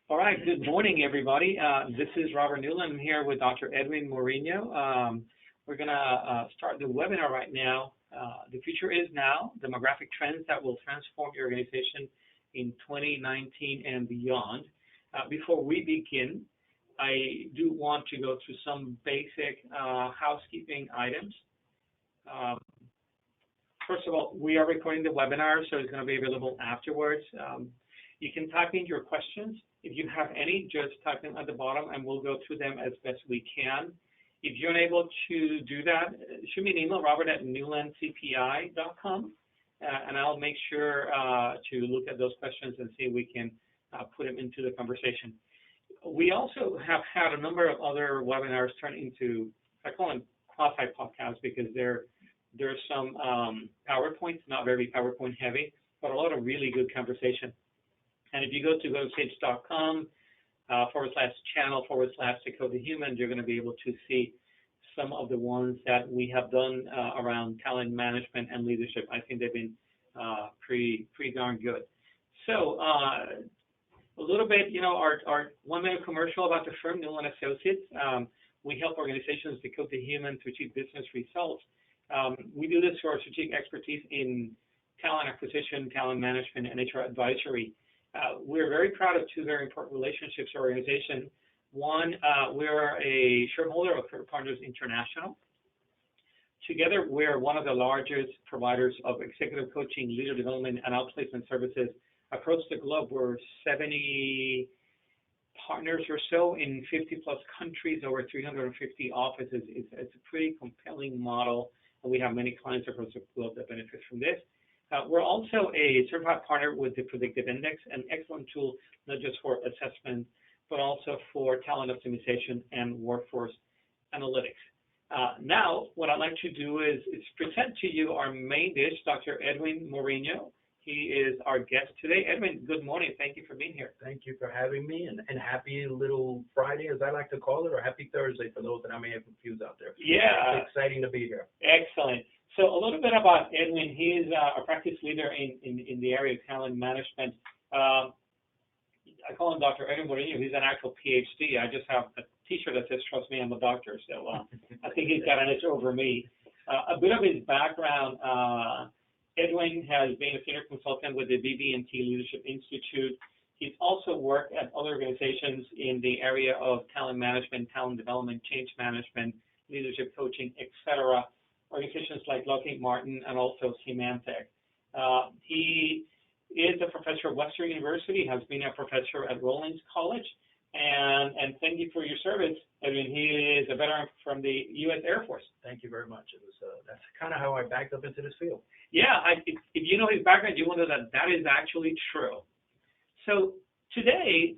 All right, good morning, everybody. This is Robert Newland. I'm here with Dr. Edwin Mouriño. We're going to start the webinar right now. The future is now, demographic trends that will transform your organization in 2019 and beyond. Before we begin, I do want to go through some basic housekeeping items. First of all, we are recording the webinar, so it's going to be available afterwards. You can type in your questions. If you have any, just type them at the bottom and we'll go through them as best we can. If you're unable to do that, shoot me an email, robert@newlandcpi.com, and I'll make sure to look at those questions and see if we can put them into the conversation. We also have had a number of other webinars turn into, I call them quasi-podcasts because there's some PowerPoints, not very PowerPoint heavy, but a lot of really good conversation. And if you go to /channel/Dakota Human, you're going to be able to see some of the ones that we have done around talent management and leadership. I think they've been pretty darn good. So a little bit, our 1-minute commercial about the firm, Newland Associates. We help organizations Dakota Human to achieve business results. We do this through our strategic expertise in talent acquisition, talent management, and HR advisory. We're very proud of two very important relationships to our organization. One, we're a shareholder of Third Partners International. Together, we're one of the largest providers of executive coaching, leader development, and outplacement services across the globe. We're 70 partners or so in 50-plus countries, over 350 offices. It's a pretty compelling model, and we have many clients across the globe that benefit from this. We're also a certified partner with the Predictive Index, an excellent tool not just for assessment, but also for talent optimization and workforce analytics. Now, what I'd like to do is present to you our main dish, Dr. Edwin Mouriño. He is our guest today. Edwin, good morning. Thank you for being here. Thank you for having me, and happy little Friday, as I like to call it, or happy Thursday for those that I may have confused out there. Yeah. It's exciting to be here. Excellent. So a little bit about Edwin. He's a practice leader in the area of talent management. I call him Dr. Edwin Mouriño. He's an actual Ph.D. I just have a T-shirt that says, "Trust me, I'm a doctor." So I think he's got an edge over me. A bit of his background, Edwin has been a senior consultant with the BB&T Leadership Institute. He's also worked at other organizations in the area of talent management, talent development, change management, leadership coaching, etc. Organizations like Lockheed Martin and also Symantec. He is a professor at Western University, has been a professor at Rollins College, and thank you for your service, Edwin. He is a veteran from the U.S. Air Force. Thank you very much. It was that's kind of how I backed up into this field. Yeah, if you know his background, you will know that is actually true. So today,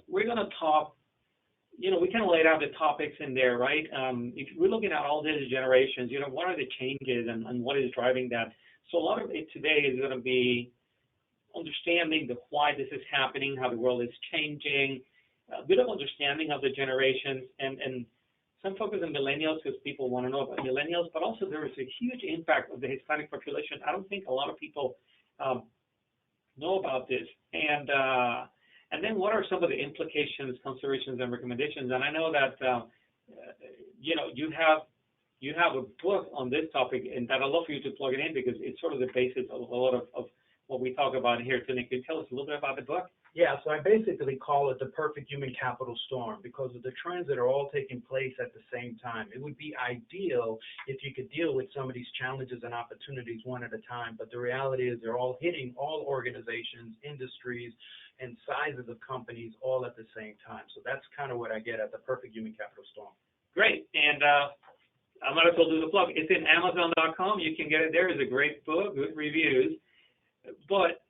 we're going to talk. We kind of laid out the topics in there, right? If we're looking at all these generations, what are the changes and what is driving that? So a lot of it today is going to be understanding the why this is happening, how the world is changing, a bit of understanding of the generations, and some focus on millennials because people want to know about millennials, but also there is a huge impact of the Hispanic population. I don't think a lot of people know about this. And then what are some of the implications, considerations, and recommendations? And I know that, you have a book on this topic, and that I'd love for you to plug it in because it's sort of the basis of a lot of what we talk about here today. Can you tell us a little bit about the book? Yeah, so I basically call it the perfect human capital storm because of the trends that are all taking place at the same time. It would be ideal if you could deal with some of these challenges and opportunities one at a time, but the reality is they're all hitting all organizations, industries, and sizes of companies all at the same time. So that's kind of what I get at the perfect human capital storm. Great, and I might as well do the plug. It's in Amazon.com. You can get it there. It's a great book, good reviews. But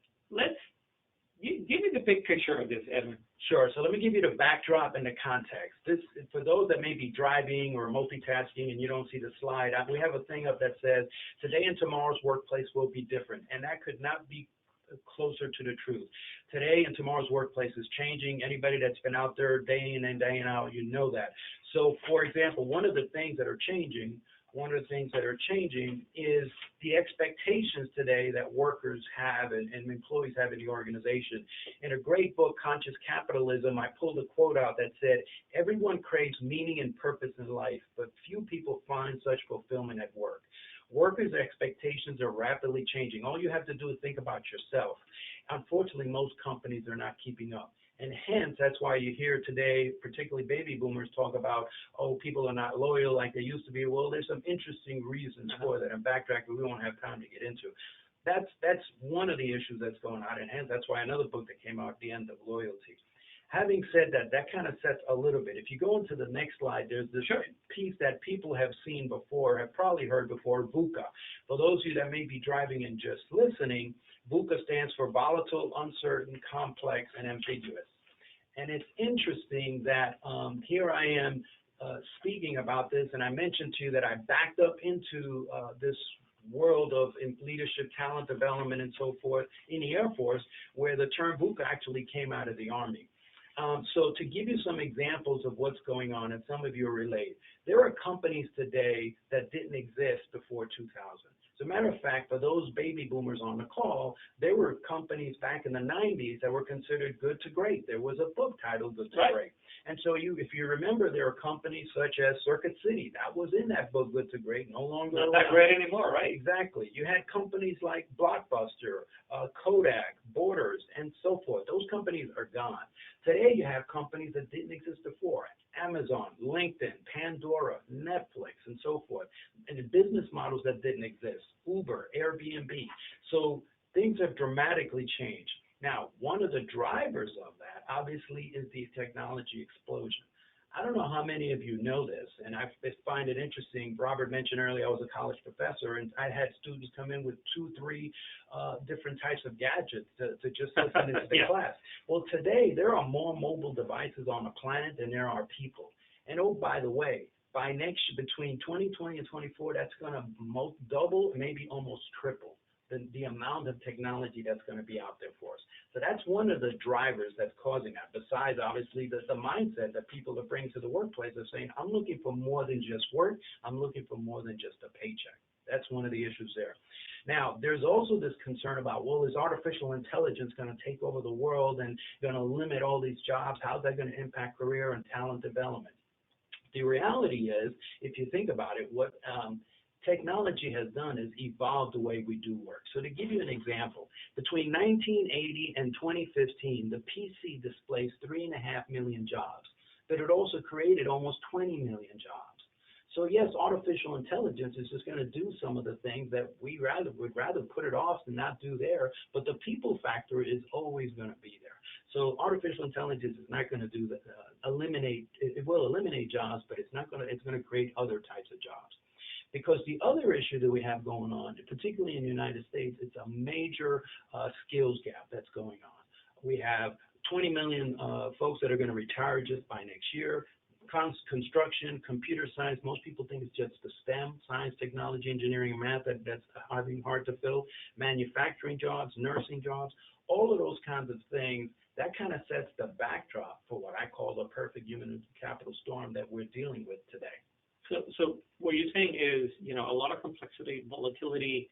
give me the big picture of this, Edwin. Sure. So let me give you the backdrop and the context. This, for those that may be driving or multitasking and you don't see the slide, we have a thing up that says, today and tomorrow's workplace will be different. And that could not be closer to the truth. Today and tomorrow's workplace is changing. Anybody that's been out there day in and day out, you know that. So, for example, one of the things that are changing one of the things that are changing is the expectations today that workers have and employees have in the organization. In a great book, Conscious Capitalism, I pulled a quote out that said, "Everyone craves meaning and purpose in life, but few people find such fulfillment at work." Workers' expectations are rapidly changing. All you have to do is think about yourself. Unfortunately, most companies are not keeping up. And hence, that's why you hear today, particularly baby boomers, talk about, oh, people are not loyal like they used to be. Well, there's some interesting reasons for that. And backtrack, we won't have time to get into. That's one of the issues that's going on. And hence, that's why another book that came out at the end of loyalty. Having said that, that kind of sets a little bit. If you go into the next slide, there's this piece that people have seen before, have probably heard before, VUCA. For those of you that may be driving and just listening, VUCA stands for volatile, uncertain, complex, and ambiguous. And it's interesting that here I am speaking about this, and I mentioned to you that I backed up into this world of leadership, talent development, and so forth in the Air Force, where the term VUCA actually came out of the Army. So to give you some examples of what's going on, and some of you relate, there are companies today that didn't exist before 2000. As a matter of fact, for those baby boomers on the call, there were companies back in the 90s that were considered good to great. There was a book titled Good to Great. And so if you remember, there are companies such as Circuit City. That was in that book, Good to Great, no longer not that great anymore, right? Exactly. You had companies like Blockbuster, Kodak, Borders, and so forth. Those companies are gone. Today, you have companies that didn't exist before. Amazon, LinkedIn, Pandora, Netflix, and so forth, and the business models that didn't exist, Uber, Airbnb. So things have dramatically changed. Now, one of the drivers of that, obviously, is the technology explosion. I don't know how many of you know this, and I find it interesting. Robert mentioned earlier I was a college professor, and I had students come in with 2, 3 different types of gadgets to just listen to the class. Well, today, there are more mobile devices on the planet than there are people. And oh, by the way, between 2020 and 24, that's going to double, maybe almost triple the amount of technology that's going to be out there for us. So that's one of the drivers that's causing that, besides obviously the mindset that people are bringing to the workplace of saying, I'm looking for more than just work, I'm looking for more than just a paycheck. That's one of the issues there. Now, there's also this concern about, well, is artificial intelligence going to take over the world and going to limit all these jobs? How's that going to impact career and talent development? The reality is, if you think about it, what technology has done is evolved the way we do work. So to give you an example, between 1980 and 2015, the PC displaced 3.5 million jobs, but it also created almost 20 million jobs. So yes, artificial intelligence is just going to do some of the things that we would rather put it off than not do there, but the people factor is always going to be there. So artificial intelligence is not going to do eliminate. It will eliminate jobs, but it's going to create other types of jobs. Because the other issue that we have going on, particularly in the United States, it's a major skills gap that's going on. We have 20 million folks that are going to retire just by next year. Construction, computer science, most people think it's just the STEM, science, technology, engineering, and math, that's hard to fill. Manufacturing jobs, nursing jobs, all of those kinds of things, that kind of sets the backdrop for what I call the perfect human capital storm that we're dealing with today. So what you're saying is, a lot of complexity, volatility,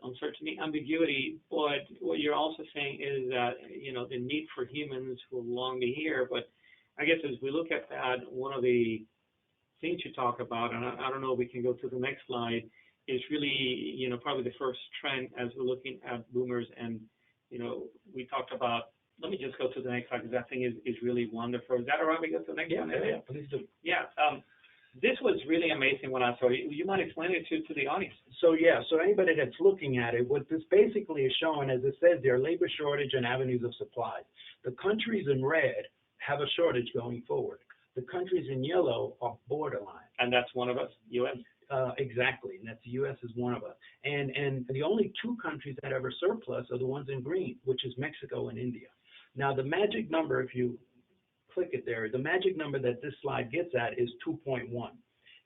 uncertainty, ambiguity, but what you're also saying is that, the need for humans will long be here. But I guess as we look at that, one of the things you talk about, and I don't know if we can go to the next slide, is really, probably the first trend as we're looking at boomers. And, we talked about, let me just go to the next slide because that thing is really wonderful. Is that all right? We go to the next one? Yeah, please do. Yeah. This was really amazing when I saw it. You mind explaining it to the audience? So anybody that's looking at it, what this basically is showing, as it says there, labor shortage and avenues of supply. The countries in red have a shortage going forward. The countries in yellow are borderline. And that's one of us, U.S.? Exactly, and that's the U.S. is one of us. And the only 2 countries that have a surplus are the ones in green, which is Mexico and India. Now, the magic number, if you click it there, the magic number that this slide gets at is 2.1.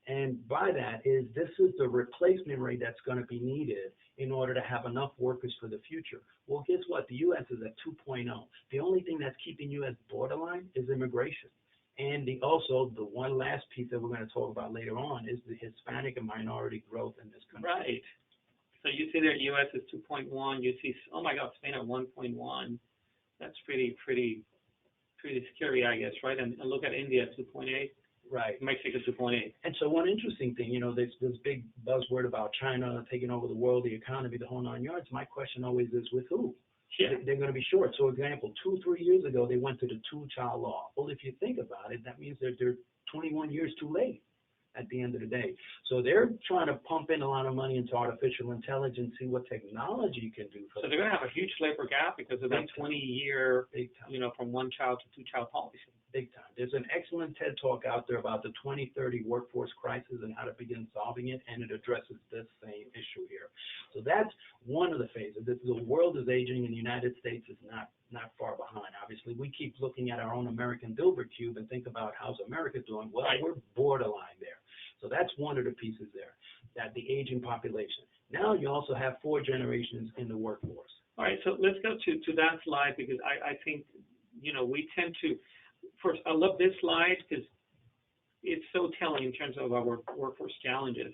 And by that this is the replacement rate that's going to be needed in order to have enough workers for the future. Well, guess what? The U.S. is at 2.0. The only thing that's keeping U.S. borderline is immigration. And also the one last piece that we're going to talk about later on is the Hispanic and minority growth in this country. Right. So you see there, U.S. is 2.1. You see, oh my God, Spain at 1.1. That's pretty scary, I guess, right? And look at India at 2.8. Right. Mexico 2.8. And so one interesting thing, there's this big buzzword about China taking over the world, the economy, the whole 9 yards. My question always is, with who? Yeah. They're going to be short. So, example, 2-3 years ago, they went to the two-child law. Well, if you think about it, that means they're 21 years too late at the end of the day. So they're trying to pump in a lot of money into artificial intelligence, see what technology can do for them. So they're going to have a huge labor gap because of that 20-year, from one-child to two-child policy. Big time. There's an excellent TED Talk out there about the 2030 workforce crisis and how to begin solving it, and it addresses this same issue here. So that's one of the phases. The world is aging, and the United States is not far behind. Obviously, we keep looking at our own American Dilbert cube and think about how's America doing. Well, right. We're borderline there. So that's one of the pieces there, that the aging population. Now you also have 4 generations in the workforce. All right, so let's go to that slide because I think, we tend to, first, I love this slide because it's so telling in terms of our workforce challenges.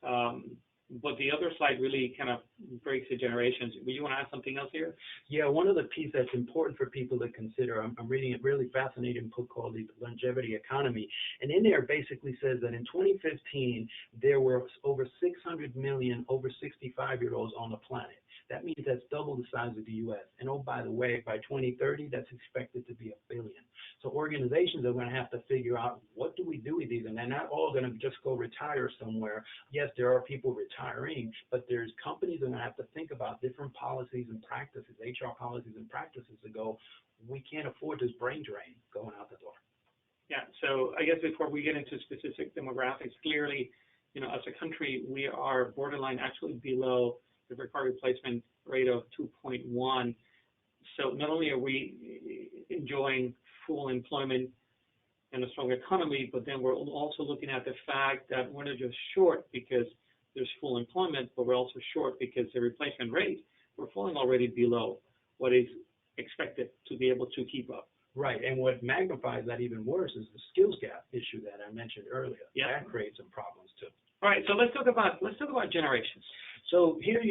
But the other slide really kind of breaks the generations. Do you want to add something else here? Yeah, one of the pieces that's important for people to consider, I'm reading a really fascinating book called The Longevity Economy, and in there it basically says that in 2015, there were over 600 million over 65-year-olds on the planet. That means that's double the size of the U.S. And oh, by the way, by 2030, that's expected to be 1 billion. So organizations are going to have to figure out, what do we do with these? And they're not all going to just go retire somewhere. Yes, there are people retiring, but there's companies that are going to have to think about different policies and practices, HR policies and practices to go, we can't afford this brain drain going out the door. Yeah, so I guess before we get into specific demographics, clearly, as a country, we are borderline actually below the required replacement rate of 2.1. So not only are we enjoying full employment and a strong economy, but then we're also looking at the fact that we're not just short because there's full employment, but we're also short because the replacement rate, we're falling already below what is expected to be able to keep up. Right, and what magnifies that even worse is the skills gap issue that I mentioned earlier. Yeah. That creates some problems too. All right, so let's talk about generations. So here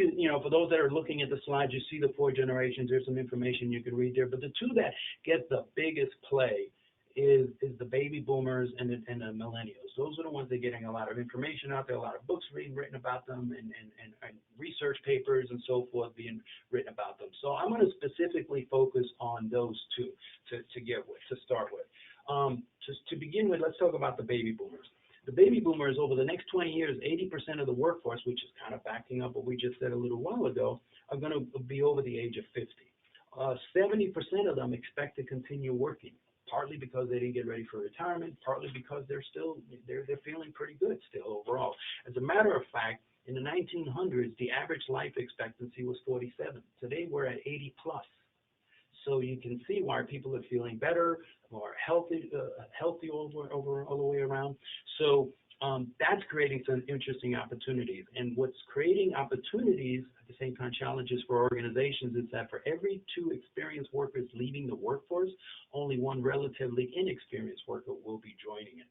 for those that are looking at the slides, you see the 4 generations. There's some information you can read there, but the 2 that get the biggest play is the baby boomers and the millennials. Those are the ones that are getting a lot of information out there, a lot of books written about them, and research papers and so forth being written about them. So I'm going to specifically focus on those 2 to start with. To begin with, let's talk about the baby boomers. The baby boomers, over the next 20 years, 80% of the workforce, which is kind of backing up what we just said a little while ago, are going to be over the age of 50. 70% of them expect to continue working, partly because they didn't get ready for retirement, partly because they're feeling pretty good still overall. As a matter of fact, in the 1900s, the average life expectancy was 47. Today, we're at 80 plus. So you can see why people are feeling better, more healthy all the way around. So that's creating some interesting opportunities. And what's creating opportunities, at the same time challenges for organizations, is that for every 2 experienced workers leaving the workforce, only 1 relatively inexperienced worker will be joining it.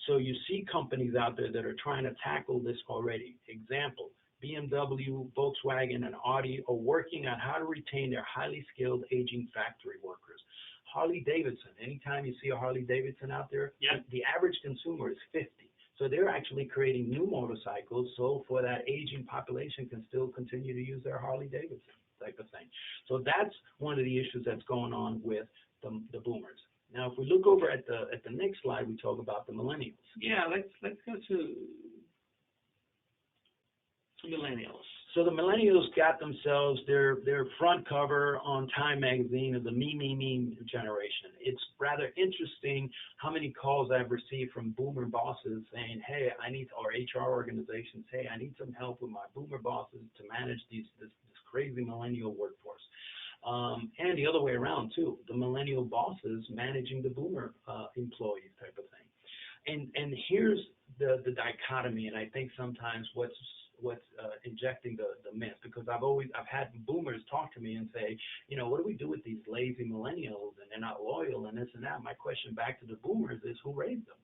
So you see companies out there that are trying to tackle this already. Example, BMW, Volkswagen, and Audi are working on how to retain their highly skilled aging factory workers. Harley Davidson, anytime you see a Harley Davidson out there, yeah. The average consumer is 50. So they're actually creating new motorcycles so for that aging population can still continue to use their Harley Davidson type of thing. So that's one of the issues that's going on with the boomers. Now, if we look over at the next slide, we talk about the millennials. Yeah, let's go to millennials. So the millennials got themselves their front cover on Time magazine of the me generation. It's rather interesting how many calls I've received from boomer bosses saying, hey, or HR organizations, hey, I need some help with my boomer bosses to manage this crazy millennial workforce. And the other way around too, the millennial bosses managing the boomer employees type of thing. And here's the dichotomy, and I think sometimes what's injecting the myth, because I've had boomers talk to me and say, what do we do with these lazy millennials and they're not loyal and this and that. My question back to the boomers is, who raised them?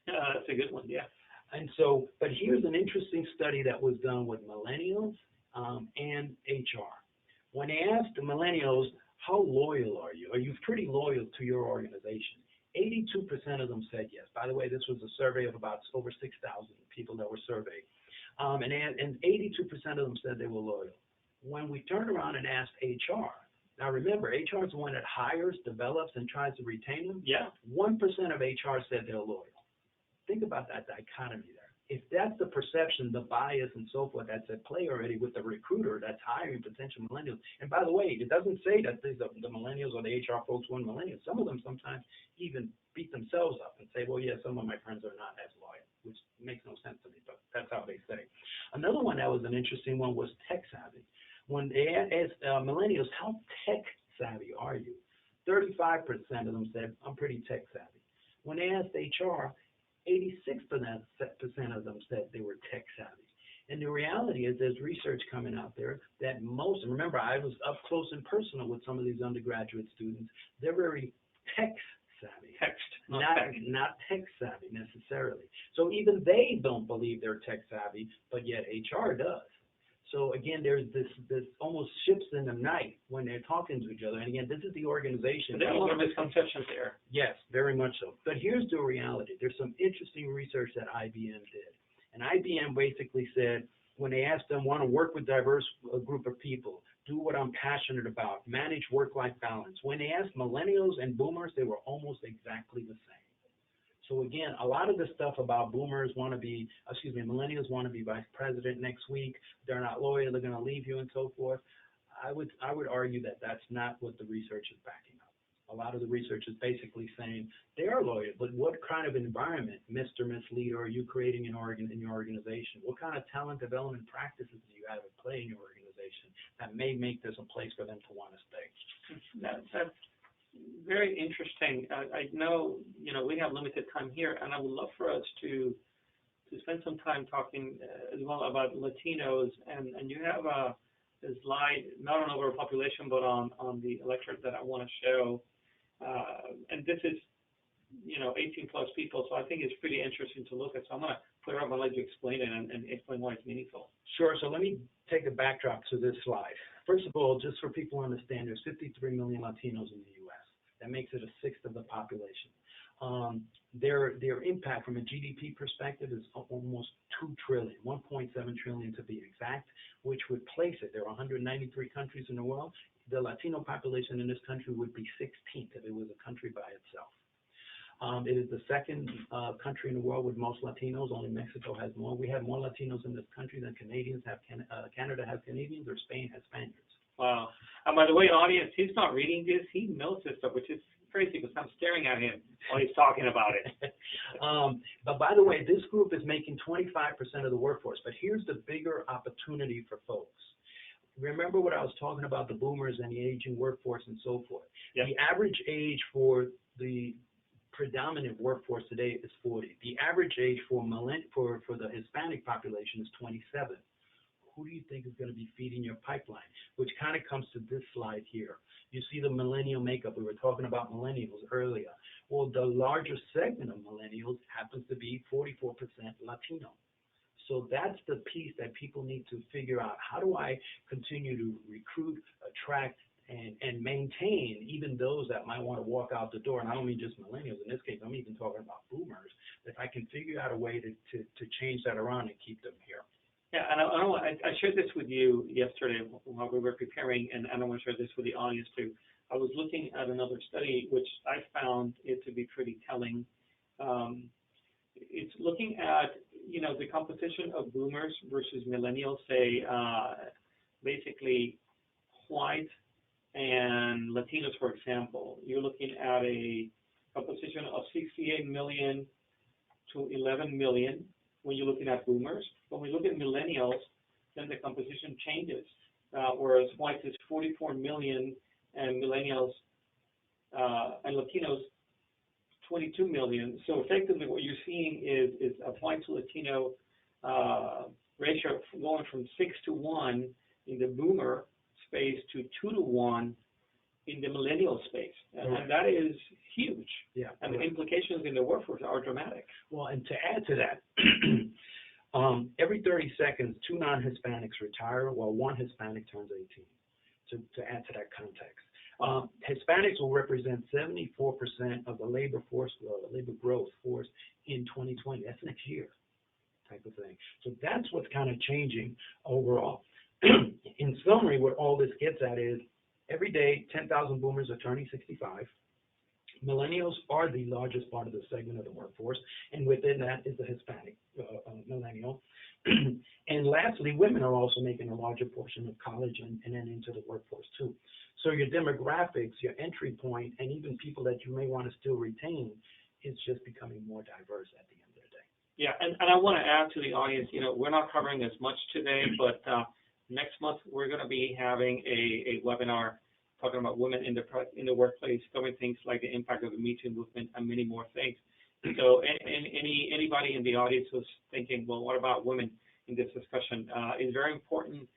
That's a good one, yeah. And so, but here's an interesting study that was done with millennials and HR. When they asked the millennials, how loyal are you? Are you pretty loyal to your organization? 82% of them said yes. By the way, this was a survey of about over 6,000 people that were surveyed. And 82% of them said they were loyal. When we turned around and asked HR, now remember, HR is the one that hires, develops, and tries to retain them. Yeah. 1% of HR said they're loyal. Think about that dichotomy there. If that's the perception, the bias, and so forth that's at play already with the recruiter that's hiring potential millennials. And by the way, it doesn't say that these are the millennials or the HR folks weren't millennials. Some of them sometimes even beat themselves up and say, well, yeah, some of my friends are not as loyal, which makes no sense to me, but that's how they say. Another one that was an interesting one was tech savvy. When they asked millennials, how tech savvy are you? 35% of them said, I'm pretty tech savvy. When they asked HR, 86% of them said they were tech savvy. And the reality is there's research coming out there that most, and remember, I was up close and personal with some of these undergraduate students, they're very tech savvy. Not tech savvy necessarily. So even they don't believe they're tech savvy, but yet HR does. So again, there's this almost ships in the night when they're talking to each other. And again, this is the organization. There are a lot of misconceptions there. Yes, very much so. But here's the reality. There's some interesting research that IBM did. And IBM basically said, when they asked them, want to work with diverse group of people, do what I'm passionate about, manage work-life balance. When they asked millennials and boomers, they were almost exactly the same. So again, a lot of the stuff about millennials want to be vice president next week. They're not loyal. They're going to leave you and so forth. I would argue that that's not what the research is backing up. A lot of the research is basically saying they are loyal, but what kind of environment, Mr. Miss Leader, are you creating in your organization? What kind of talent development practices do you have at play in your organization that may make this a place for them to want to stay? That's very interesting. I know, we have limited time here, and I would love for us to spend some time talking as well about Latinos. And you have a slide, not on overpopulation, but on the electorate that I want to show. And this is, 18 plus people, so I think it's pretty interesting to look at. So I'm going to put it up and let you explain it and explain why it's meaningful. Sure. So let me take a backdrop to this slide. First of all, just for people to understand, there's 53 million Latinos in the U.S. That makes it a sixth of the population. Their impact from a GDP perspective is almost 2 trillion, 1.7 trillion to be exact, which would place it. There are 193 countries in the world. The Latino population in this country would be 16th if it was a country by itself. It is the second country in the world with most Latinos. Only Mexico has more. We have more Latinos in this country than Canadians have. Canada has Canadians, or Spain has Spaniards. Wow. And by the way, audience, he's not reading this. He knows this stuff, which is crazy because I'm staring at him while he's talking about it. But by the way, this group is making 25% of the workforce. But here's the bigger opportunity for folks. Remember what I was talking about, the boomers and the aging workforce and so forth. Yep. The average age for the predominant workforce today is 40. The average age for the Hispanic population is 27. Who do you think is going to be feeding your pipeline? Which kind of comes to this slide here. You see the millennial makeup. We were talking about millennials earlier. Well, the larger segment of millennials happens to be 44% Latino. So that's the piece that people need to figure out. How do I continue to recruit, attract, and maintain even those that might want to walk out the door? And I don't mean just millennials. In this case, I'm even talking about boomers. If I can figure out a way to change that around and keep them here. Yeah, and I shared this with you yesterday while we were preparing, and I want to share this with the audience too. I was looking at another study, which I found it to be pretty telling. It's looking at, the composition of boomers versus millennials, say, basically white and Latinos, for example. You're looking at a composition of 68 million to 11 million when you're looking at boomers. When we look at millennials, then the composition changes, whereas whites is 44 million and millennials and Latinos 22 million. So effectively what you're seeing is a white to Latino ratio going from 6 to 1 in the boomer space to 2 to 1 in the millennial space, and that is huge. Yeah, and the implications in the workforce are dramatic. Well, and to add to that, every 30 seconds, 2 non-Hispanics retire while 1 Hispanic turns 18. To add to that context, Hispanics will represent 74% of the labor growth force in 2020. That's next year, type of thing. So that's what's kind of changing overall. In summary, what all this gets at is every day 10,000 boomers are turning 65. Millennials are the largest part of the segment of the workforce, and within that is the Hispanic millennial. And lastly, women are also making a larger portion of college and then into the workforce too. So your demographics, your entry point, and even people that you may want to still retain is just becoming more diverse at the end of the day. Yeah, and I want to add to the audience, we're not covering as much today, but next month we're going to be having a webinar talking about women in the workplace, covering things like the impact of the Me Too movement and many more things. So anybody in the audience who's thinking, well, what about women in this discussion, is very important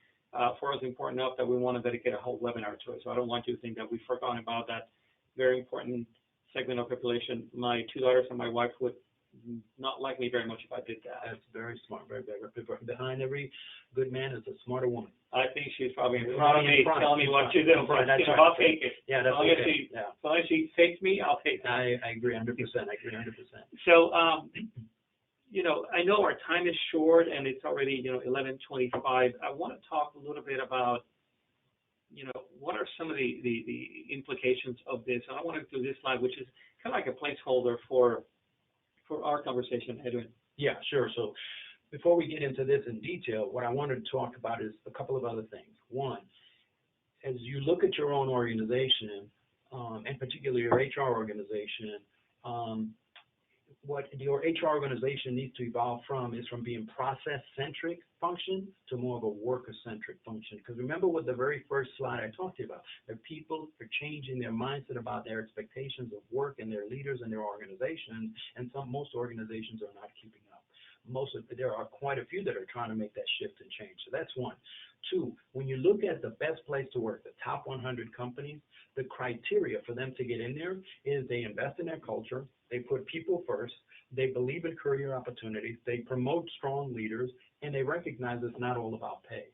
for us, important enough that we want to dedicate a whole webinar to it. So I don't want you to think that we've forgotten about that very important segment of population. My 2 daughters and my wife would not like me very much if I did that. That's very smart, very. Behind every good man is a smarter woman. I think she's probably in front of me telling me what to do. Right, that's right. I'll take it. Yeah, that's okay. As long as she takes me, I'll take it. I agree 100%. So, I know our time is short and it's already, 11:25. I want to talk a little bit about, what are some of the implications of this? And I want to do this slide, which is kind of like a placeholder for our conversation, Edwin. Yeah, sure. So before we get into this in detail, what I wanted to talk about is a couple of other things. One, as you look at your own organization, and particularly your HR organization, what your HR organization needs to evolve from is from being process-centric function to more of a worker-centric function. Because remember what the very first slide I talked to you about, that people are changing their mindset about their expectations of work and their leaders and their organizations, and most organizations are not keeping up. There are quite a few that are trying to make that shift and change. So that's one. Two, when you look at the best place to work, the top 100 companies, the criteria for them to get in there is they invest in their culture, they put people first, they believe in career opportunities, they promote strong leaders, and they recognize it's not all about pay.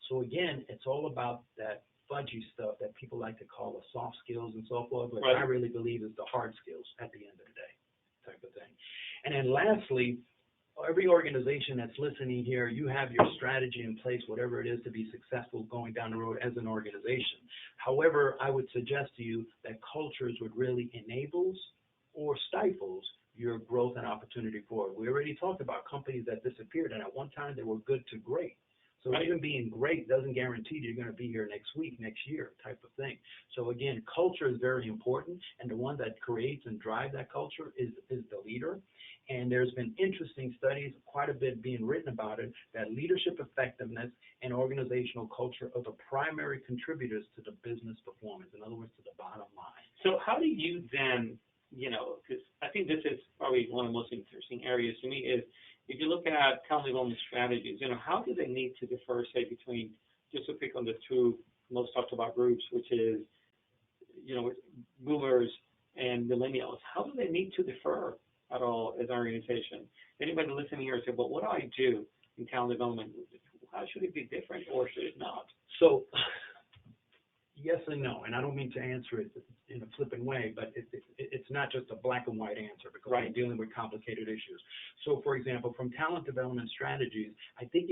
So again, it's all about that fudgy stuff that people like to call the soft skills and so forth, but I really believe is the hard skills at the end of the day, type of thing. And then lastly, every organization that's listening here, you have your strategy in place, whatever it is, to be successful going down the road as an organization. However, I would suggest to you that cultures would really enables or stifles your growth and opportunity forward. We already talked about companies that disappeared, and at one time they were good to great. So even being great doesn't guarantee you're going to be here next week, next year, type of thing. So again, culture is very important, and the one that creates and drives that culture is the leader. And there's been interesting studies, quite a bit being written about it, that leadership effectiveness and organizational culture are the primary contributors to the business performance, in other words, to the bottom line. So how do you then, because I think this is probably one of the most interesting areas to me, is if you look at talent development strategies, how do they need to differ, say, between, just to pick on the two most talked about groups, which is, boomers and millennials, how do they need to differ at all as an organization? Anybody listening here say, well, what do I do in talent development? How should it be different, or should it not? So yes and no, and I don't mean to answer it in a flippant way, but it's not just a black and white answer, because we're dealing with complicated issues. So, for example, from talent development strategies, I think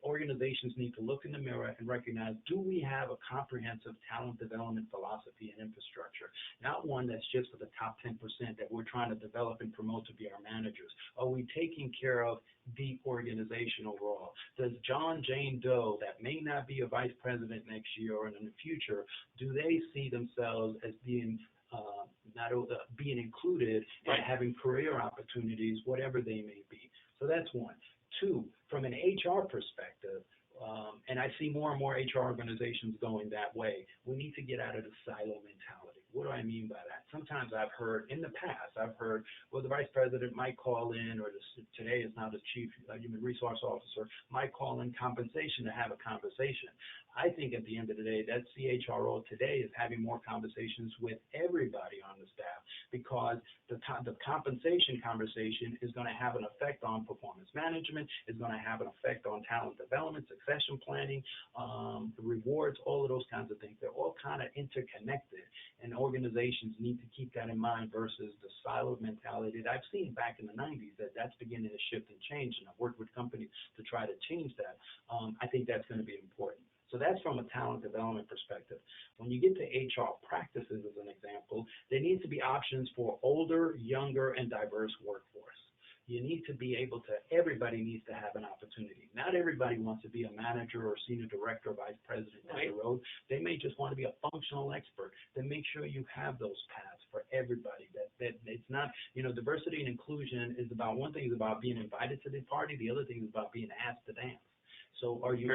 organizations need to look in the mirror and recognize, do we have a comprehensive talent development philosophy and infrastructure? Not one that's just for the top 10% that we're trying to develop and promote to be our managers. Are we taking care of the organization overall? Does John, Jane Doe, that may not be a vice president next year or in the future, do they see themselves as being being included and having career opportunities, whatever they may be? So that's one. Two, from an HR perspective, and I see more and more HR organizations going that way, we need to get out of the silo mentality. What do I mean by that? Sometimes in the past, well, the vice president might call in, or today is now the chief human resource officer, might call in compensation to have a conversation. I think at the end of the day, that CHRO today is having more conversations with everybody on the staff, because the compensation conversation is going to have an effect on performance management, is going to have an effect on talent development, succession planning, rewards, all of those kinds of things. They're all kind of interconnected, and organizations need to keep that in mind versus the siloed mentality that I've seen back in the 90s, that's beginning to shift and change, and I've worked with companies to try to change that. I think that's going to be important. So that's from a talent development perspective. When you get to HR practices, as an example, there needs to be options for older, younger, and diverse workforce. You need to be able to, everybody needs to have an opportunity. Not everybody wants to be a manager or senior director or vice president down the road. They may just want to be a functional expert. Then make sure you have those paths for everybody. That it's not, diversity and inclusion is about, one thing is about being invited to the party, the other thing is about being asked to dance. So are you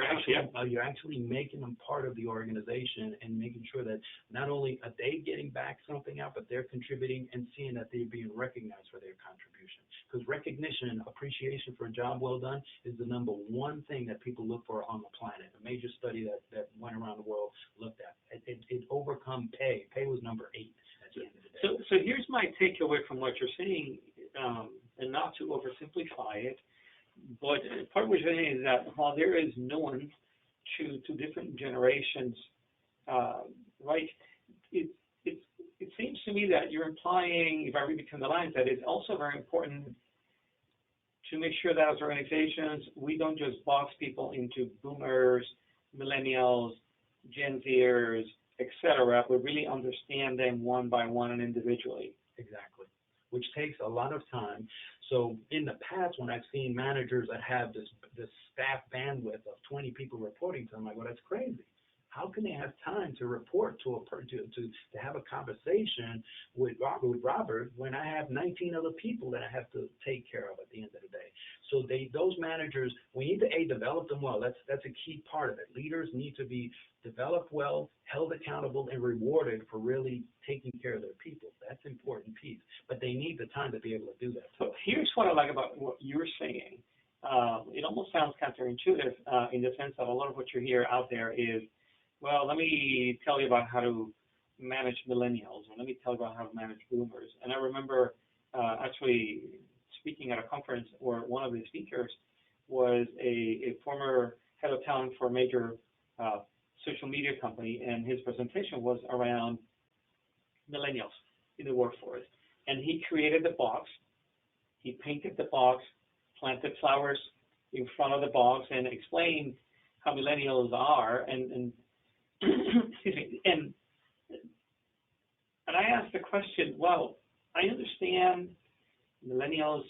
actually making them part of the organization and making sure that not only are they getting back something out, but they're contributing and seeing that they're being recognized for their contribution? Because recognition, appreciation for a job well done is the number one thing that people look for on the planet. A major study that went around the world looked at. It overcome pay. Pay was number 8 at the end of the day. So here's my takeaway from what you're saying, and not to oversimplify it, but part of what you're saying is that while there is nuance to different generations, right, it seems to me that you're implying, if I read between the lines, that it's also very important to make sure that as organizations, we don't just box people into boomers, millennials, Gen Zers, et cetera, but really understand them one by one and individually. Exactly. Which takes a lot of time. So in the past, when I've seen managers that have this staff bandwidth of 20 people reporting to them, I'm like, well, that's crazy. How can they have time to report to have a conversation with Robert when I have 19 other people that I have to take care of at the end of the day? So those managers, we need to develop them well. That's a key part of it. Leaders need to be developed well, held accountable, and rewarded for really taking care of their people. That's an important piece. But they need the time to be able to do that. So here's what I like about what you're saying. It almost sounds counterintuitive in the sense that a lot of what you hear out there is, well, let me tell you about how to manage millennials, or let me tell you about how to manage boomers. And I remember actually speaking at a conference where one of the speakers was a former head of talent for a major social media company, and his presentation was around millennials in the workforce. And he created the box, he painted the box, planted flowers in front of the box, and explained how millennials are, and excuse me, and I asked the question, well, I understand millennials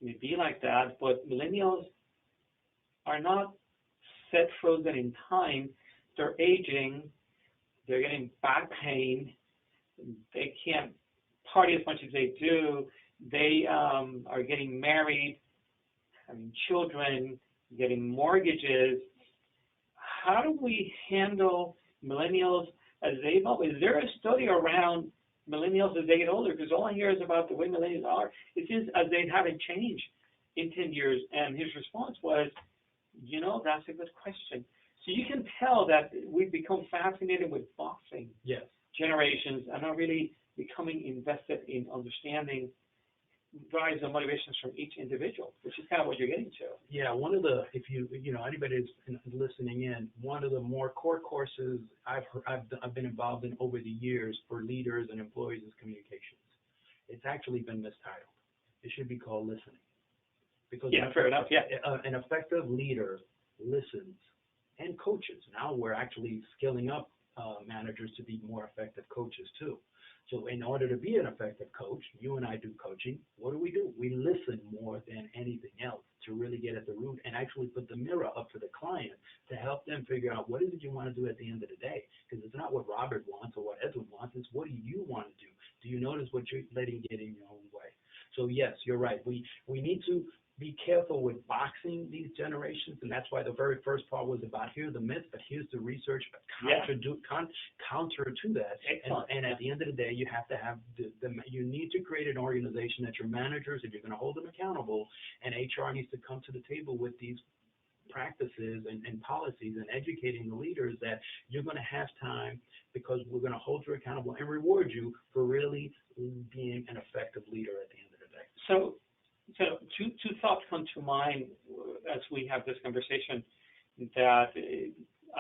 may be like that, but millennials are not set frozen in time. They're aging, they're getting back pain, they can't party as much as they do, they are getting married, having children, getting mortgages. How do we handle millennials as they evolve? Is there a study around millennials as they get older? Because all I hear is about the way millennials are. It seems as they haven't changed in 10 years. And his response was, that's a good question. So you can tell that we've become fascinated with boxing generations and are really becoming invested in understanding drives and motivations from each individual, which is kind of what you're getting to. Yeah, one of the, if anybody is listening in, one of the more core courses I've been involved in over the years for leaders and employees is communications. It's actually been mistitled. It should be called listening. Because fair enough. An effective leader listens and coaches. Now we're actually skilling up managers to be more effective coaches too. So in order to be an effective coach, you and I do coaching, what do? We listen more than anything else to really get at the root and actually put the mirror up to the client to help them figure out what is it you want to do at the end of the day. Because it's not what Robert wants or what Edwin wants, it's what do you want to do? Do you notice what you're letting get in your own way? So yes, you're right. We need to be careful with boxing these generations, and that's why the very first part was about here's the myth, but here's the research, but counter to that. And at the end of the day, you have to have you need to create an organization that your managers, if you're going to hold them accountable, and HR needs to come to the table with these practices and policies and educating the leaders that you're going to have time because we're going to hold you accountable and reward you for really being an effective leader at the end of the day. So two thoughts come to mind as we have this conversation that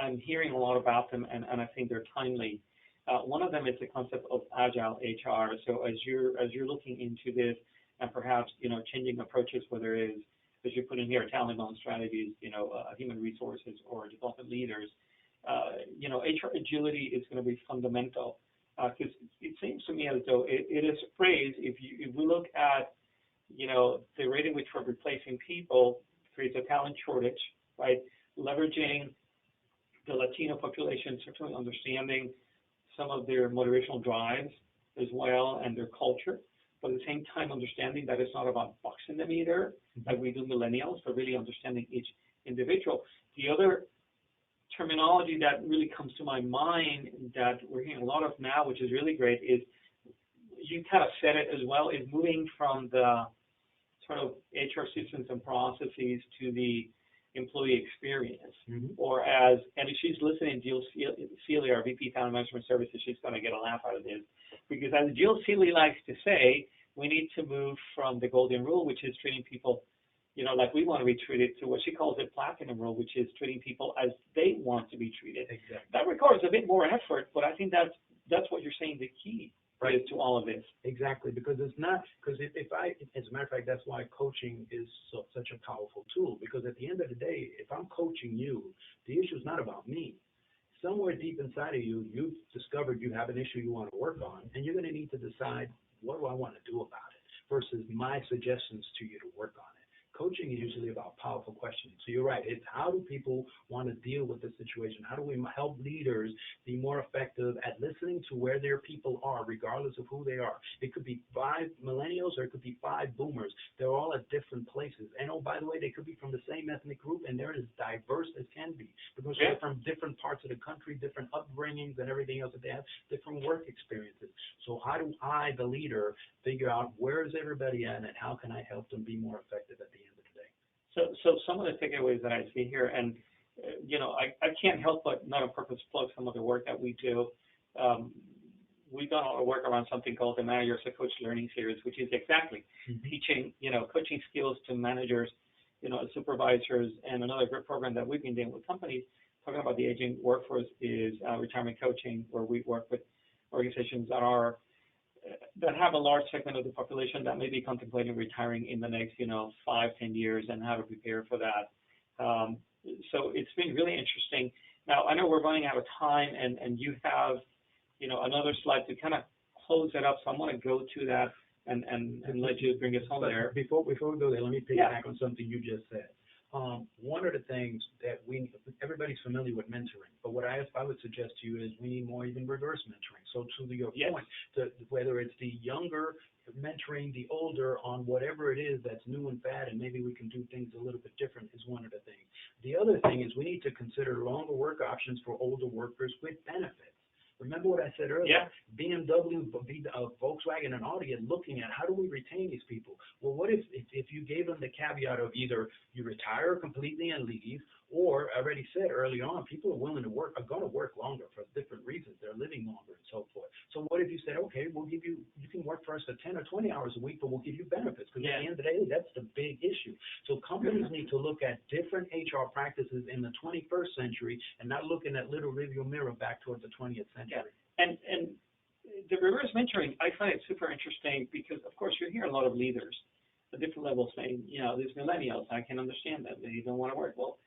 I'm hearing a lot about them, and I think they're timely. One of them is the concept of agile HR. So as you're looking into this and perhaps changing approaches, whether it is, as you put in here, talent development strategies, human resources or development leaders, HR agility is going to be fundamental because it seems to me as though it is a phrase. If we look at the rate in which we're replacing people creates a talent shortage, right? Leveraging the Latino population, certainly understanding some of their motivational drives as well and their culture, but at the same time understanding that it's not about boxing them either, like we do millennials, but really understanding each individual. The other terminology that really comes to my mind that we're hearing a lot of now, which is really great, is you kind of said it as well, is moving from the sort of HR systems and processes to the employee experience. Or and if she's listening, Jill Seeley, our VP Talent Management Services, she's going to get a laugh out of this. Because as Jill Seeley likes to say, we need to move from the golden rule, which is treating people, like we want to be treated, to what she calls the platinum rule, which is treating people as they want to be treated. Exactly. That requires a bit more effort, but I think that's what you're saying, the key. Right. To all of this. Exactly, because it's not, because if I, as a matter of fact, that's why coaching is such a powerful tool, because at the end of the day, if I'm coaching you, the issue is not about me. Somewhere deep inside of you, you've discovered you have an issue you want to work on, and you're going to need to decide, what do I want to do about it, versus my suggestions to you to work on it. Coaching is usually about powerful questioning. So you're right. It's how do people want to deal with this situation? How do we help leaders be more effective at listening to where their people are, regardless of who they are? It could be 5 millennials or it could be 5 boomers. They're all at different places. And oh, by the way, they could be from the same ethnic group, and they're as diverse as can be because they're from different parts of the country, different upbringings and everything else that they have, different work experiences. So how do I, the leader, figure out where is everybody at and how can I help them be more effective at the end? So some of the takeaways that I see here, and I can't help but not on purpose plug some of the work that we do. We've done a lot of work around something called the Managers to Coach Learning Series, which is exactly teaching, coaching skills to managers, supervisors, and another great program that we've been doing with companies talking about the aging workforce is retirement coaching, where we work with organizations that have a large segment of the population that may be contemplating retiring in the next, 5-10 years, and how to prepare for that. So it's been really interesting. Now, I know we're running out of time, and you have, another slide to kind of close it up. So I'm going to go to that and let you bring us home there. Before we go there, let me piggyback on something you just said. One of the things that everybody's familiar with mentoring, but what I would suggest to you is we need more even reverse mentoring. So to your point, whether it's the younger mentoring the older on whatever it is that's new and bad, and maybe we can do things a little bit different is one of the things. The other thing is we need to consider longer work options for older workers with benefits. Remember what I said earlier? BMW, Volkswagen, and Audi are looking at how do we retain these people? Well, what if you gave them the caveat of either you retire completely and leave, or I already said early on, people are going to work longer for different reasons. They're living longer and so forth. So what if you said, okay, you can work for us for 10 or 20 hours a week, but we'll give you benefits, because at the end of the day, that's the big issue. So companies need to look at different HR practices in the 21st century and not looking at little rearview mirror back towards the 20th century. And the reverse mentoring, I find it super interesting because, of course, you hear a lot of leaders at different levels saying, these millennials, I can understand that they don't want to work. Well,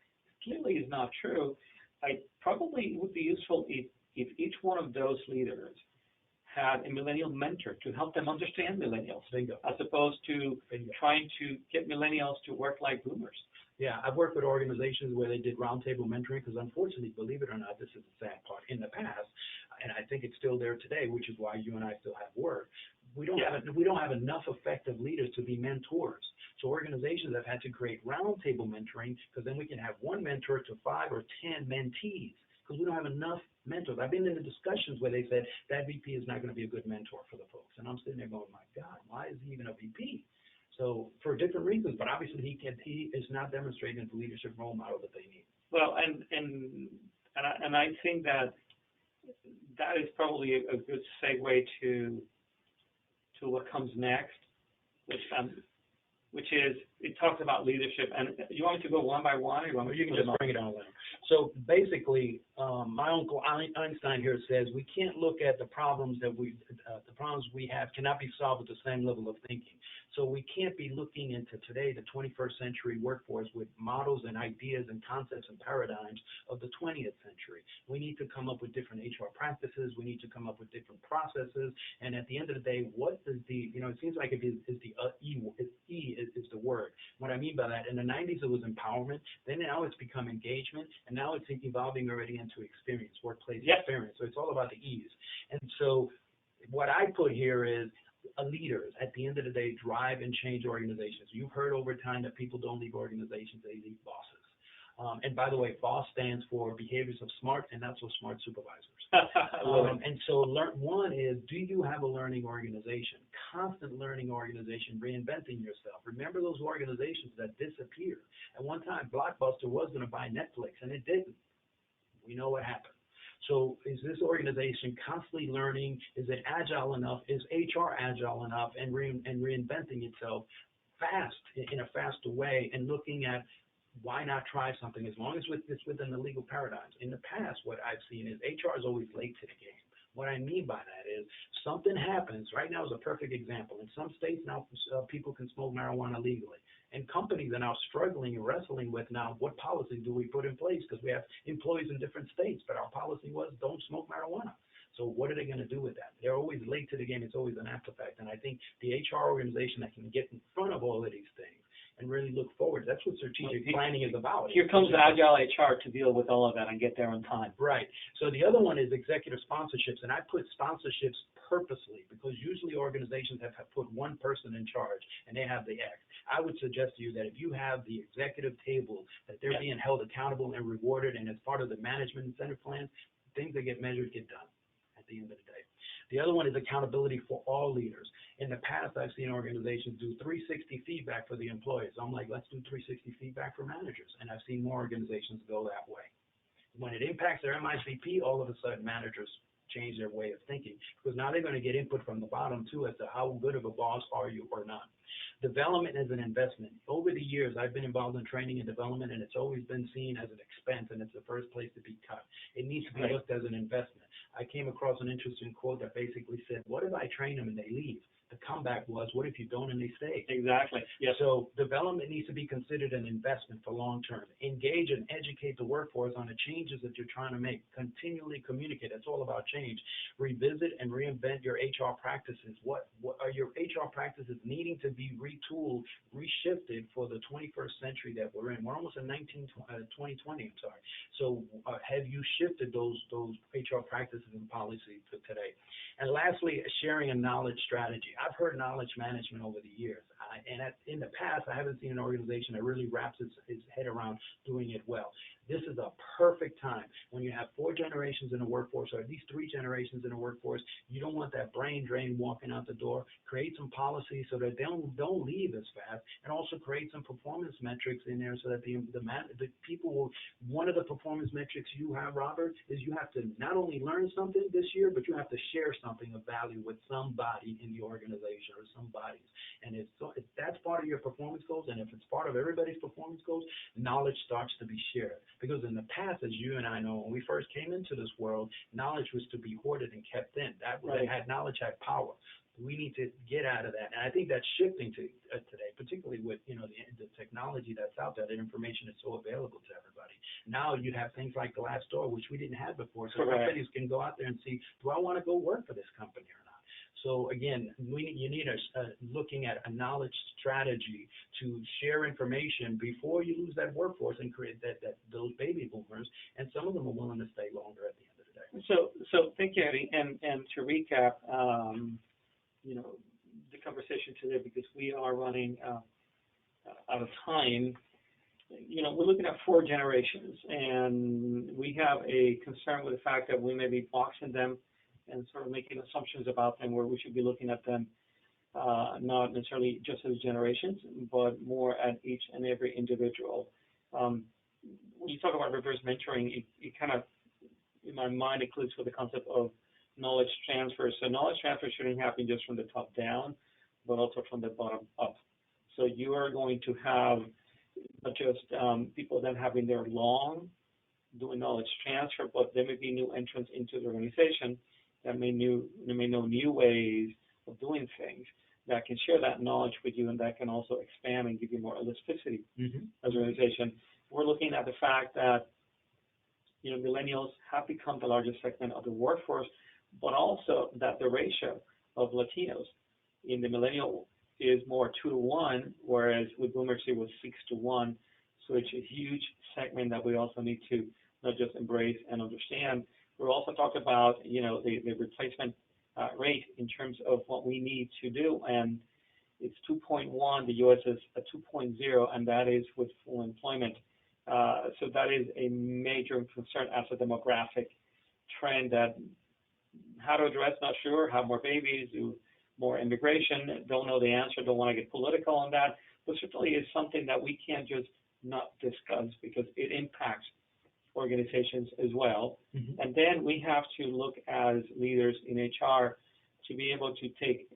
clearly is not true. I probably would be useful if each one of those leaders had a millennial mentor to help them understand millennials, as opposed to trying to get millennials to work like boomers. Yeah, I've worked with organizations where they did roundtable mentoring because, unfortunately, believe it or not, this is the sad part. In the past, and I think it's still there today, which is why you and I still have work. We don't have enough effective leaders to be mentors. So organizations have had to create roundtable mentoring, because then we can have one mentor to 5 or 10 mentees, because we don't have enough mentors. I've been in the discussions where they said that VP is not going to be a good mentor for the folks. And I'm sitting there going, my God, why is he even a VP? So for different reasons, but obviously he is not demonstrating the leadership role model that they need. Well, and I think that is probably a good segue to what comes next, which is, it talks about leadership. And you want me to go one by one, or you want me to can just bring it on later. So basically, my uncle Einstein here says we can't look at the problems that the problems we have cannot be solved with the same level of thinking. So we can't be looking into today, the 21st century workforce, with models and ideas and concepts and paradigms of the 20th century. We need to come up with different HR practices. We need to come up with different processes. And at the end of the day, what is it seems like it is is the word. What I mean by that, in the 90s it was empowerment. Then now it's become engagement, and now it's evolving already into experience, workplace experience. So it's all about the E's. And so what I put here is, leaders, at the end of the day, drive and change organizations. You've heard over time that people don't leave organizations, they leave bosses. And by the way, BOSS stands for behaviors of smart and not so smart supervisors. And so one is, do you have a learning organization, constant learning organization, reinventing yourself? Remember those organizations that disappeared. At one time, Blockbuster was going to buy Netflix, and it didn't. We know what happened. So is this organization constantly learning? Is it agile enough? Is HR agile enough and reinventing itself fast, in a faster way, and looking at why not try something, as long as it's within the legal paradigms? In the past, what I've seen is HR is always late to the game. What I mean by that is something happens. Right now is a perfect example. In some states now, people can smoke marijuana legally. And companies are now struggling and wrestling with now, what policy do we put in place? Because we have employees in different states, but our policy was don't smoke marijuana. So what are they going to do with that? They're always late to the game. It's always an after fact. And I think the HR organization that can get in front of all of these things and really look forward, that's what strategic planning is about. Here comes Agile HR to deal with all of that and get there on time. Right. So the other one is executive sponsorships, and I put sponsorships purposely because usually organizations have put one person in charge and they have the X. I would suggest to you that if you have the executive table, that they're being held accountable and rewarded, and as part of the management incentive plans, things that get measured get done at the end of the day. The other one is accountability for all leaders. In the past, I've seen organizations do 360 feedback for the employees. I'm like, let's do 360 feedback for managers. And I've seen more organizations go that way. When it impacts their MICP, all of a sudden managers change their way of thinking, because now they're going to get input from the bottom too as to how good of a boss are you or not. Development is an investment. Over the years, I've been involved in training and development, and it's always been seen as an expense, and it's the first place to be cut. It needs to be looked as an investment. I came across an interesting quote that basically said, what if I train them and they leave? The comeback was, what if you don't and they stay? Exactly. Yes. So development needs to be considered an investment for long term. Engage and educate the workforce on the changes that you're trying to make. Continually communicate. It's all about change. Revisit and reinvent your HR practices. What are your HR practices needing to be retooled, reshifted for the 21st century that we're in? We're almost in 2020, I'm sorry. So have you shifted those HR practices and policies to today? And lastly, sharing a knowledge strategy. I've heard knowledge management over the years. In the past, I haven't seen an organization that really wraps its head around doing it well. This is a perfect time when you have 4 generations in a workforce, or at least 3 generations in a workforce. You don't want that brain drain walking out the door. Create some policies so that they don't leave as fast, and also create some performance metrics in there so that the people will. One of the performance metrics you have, Robert, is you have to not only learn something this year, but you have to share something of value with somebody in the organization or some bodies. And if that's part of your performance goals, and if it's part of everybody's performance goals, knowledge starts to be shared. Because in the past, as you and I know, when we first came into this world, knowledge was to be hoarded and kept in. Knowledge had power. We need to get out of that, and I think that's shifting to today, particularly with the technology that's out there. That information is so available to everybody. Now you have things like Glassdoor, which we didn't have before, so companies can go out there and see, do I want to go work for this company or not? So again, you need looking at a knowledge strategy to share information before you lose that workforce and create those baby boomers, and some of them are willing to stay longer at the end of the day. So thank you, Eddie. And to recap, the conversation today, because we are running at a time, we're looking at 4 generations, and we have a concern with the fact that we may be boxing them and sort of making assumptions about them where we should be looking at them not necessarily just as generations, but more at each and every individual. When you talk about reverse mentoring, it kind of, in my mind, includes with the concept of knowledge transfer. So knowledge transfer shouldn't happen just from the top down, but also from the bottom up. So you are going to have not just people then having their long doing knowledge transfer, but there may be new entrants into the organization that may know new ways of doing things that can share that knowledge with you, and that can also expand and give you more elasticity as an organization. We're looking at the fact that millennials have become the largest segment of the workforce, but also that the ratio of Latinos in the millennial is more 2-to-1, whereas with boomers it was 6-to-1. So it's a huge segment that we also need to not just embrace and understand. We're also talking about the replacement rate in terms of what we need to do, and it's 2.1. The U.S. is a 2.0, and that is with full employment. So that is a major concern as a demographic trend that how to address, not sure, have more babies, do more immigration, don't know the answer, don't want to get political on that, but certainly is something that we can't just not discuss because it impacts organizations as well. And then we have to look as leaders in HR to be able to take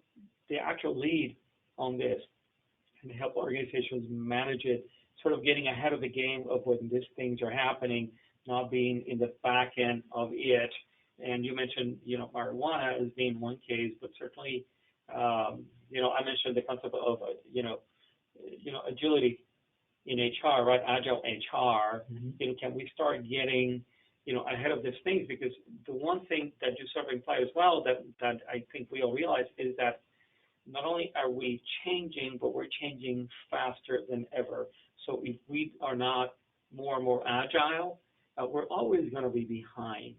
the actual lead on this and help organizations manage it, sort of getting ahead of the game of when these things are happening, not being in the back end of it. And you mentioned, marijuana as being one case, but certainly, I mentioned the concept of, agility in HR, right? Agile HR. Can we start getting, ahead of these things? Because the one thing that you sort of imply as well that I think we all realize is that not only are we changing, but we're changing faster than ever. So if we are not more and more agile, we're always going to be behind.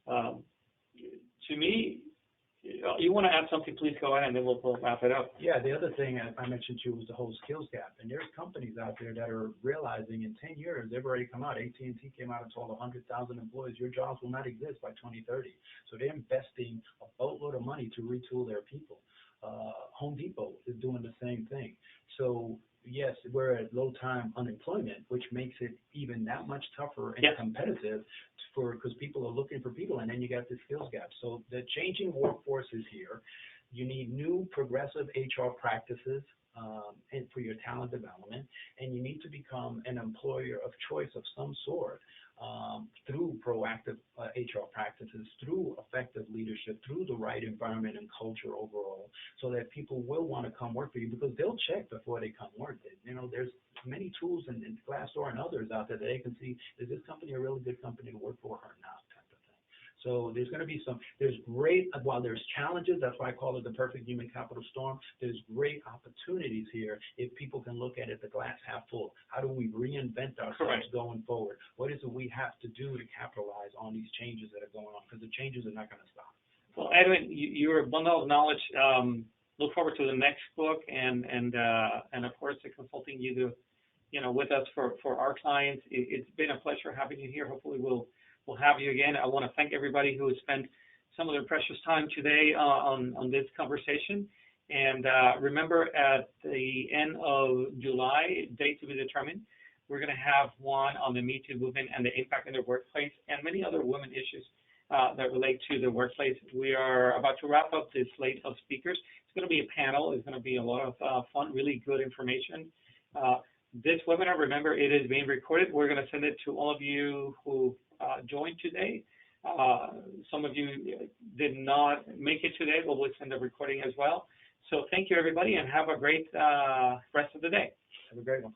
To me, you want to add something, please go ahead, and then we'll wrap it up. Yeah, the other thing I mentioned to you was the whole skills gap. And there's companies out there that are realizing in 10 years, they've already come out. AT&T came out and told 100,000 employees, your jobs will not exist by 2030. So they're investing a boatload of money to retool their people. Home Depot is doing the same thing. So yes, we're at low time unemployment, which makes it even that much tougher and competitive because people are looking for people, and then you got the skills gap. So the changing workforce is here. You need new progressive HR practices and for your talent development, and you need to become an employer of choice of some sort through proactive HR practices, through effective leadership, through the right environment and culture overall, so that people will want to come work for you because they'll check before they come work. There's many tools in Glassdoor and others out there that they can see, is this company a really good company to work for or not, type of thing. So there's going to be while there's challenges, that's why I call it the perfect human capital storm, there's great opportunities here if people can look at it, the glass half full. How do we reinvent ourselves going forward? What is it we have to do to capitalize on these changes that are going on? Because the changes are not going to stop. Well, Edwin, you're a bundle of knowledge. Look forward to the next book and of course the consulting you do, with us for our clients. It's been a pleasure having you here. Hopefully we'll have you again. I want to thank everybody who has spent some of their precious time today on this conversation. And remember, at the end of July, date to be determined, we're going to have one on the Me Too movement and the impact in the workplace and many other women issues that relate to the workplace. We are about to wrap up this slate of speakers. It's going to be a panel. It's going to be a lot of fun, really good information. This webinar, remember, it is being recorded. We're going to send it to all of you who joined today. Some of you did not make it today, but we'll send the recording as well. So thank you, everybody, and have a great rest of the day. Have a great one.